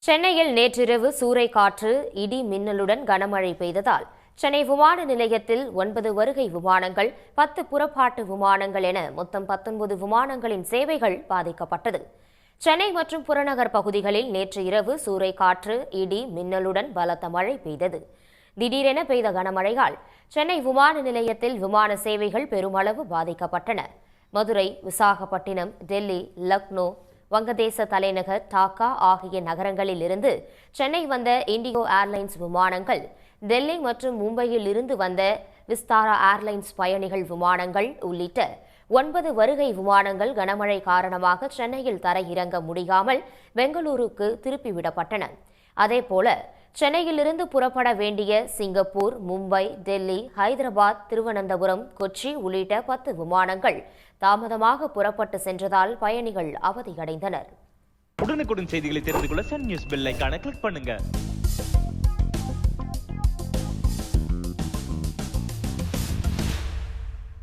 சென்னையில் நேற்றிரவு சூறைக்காற்று, இடி மின்னலுடன் கனமழை பெய்ததால் சென்னை விமான நிலையத்தில் 9 வருகை விமானங்கள், 10 புறப்பாட்டு விமானங்கள் என மொத்தம் 19 விமானங்களின் சேவைகள் பாதிக்கப்பட்டது. சென்னை மற்றும் புறநகர் பகுதிகளில் நேற்று இரவு சூறைக்காற்று, இடி மின்னலுடன் பலத்த மழை பெய்தது. திடீரென பெய்த கனமழையால் சென்னை விமான நிலையத்தில் விமான சேவைகள் பெருமளவு பாதிக்கப்பட்டன. மதுரை, விசாகப்பட்டினம், டெல்லி, லக்னோ, வங்கதேச தலைநகர் டாக்கா ஆகிய நகரங்களில் இருந்து சென்னை வந்த இண்டிகோ ஏர்லைன்ஸ் விமானங்கள், டெல்லி மற்றும் மும்பையில் இருந்து வந்த விஸ்தாரா ஏர்லைன்ஸ் பயணிகள் விமானங்கள் உள்ளிட்ட 9 வருகை விமானங்கள் கனமழை காரணமாக சென்னையில் தரையிறங்க முடியாமல் பெங்களூருக்கு திருப்பிவிடப்பட்டன. அதேபோல சென்னையிலிருந்து புறப்பட வேண்டிய சிங்கப்பூர், மும்பை, டெல்லி, ஹைதராபாத், திருவனந்தபுரம், கொச்சி உள்ளிட்ட 10 விமானங்கள் தாமதமாக புறப்பட்டு சென்றதால் பயணிகள் அவதியடைந்தனர். உடனுக்குடன் செய்திகளை தெரிந்து கொள்ள சன் நியூஸ் பெல் ஐகானை கிளிக் பண்ணுங்க.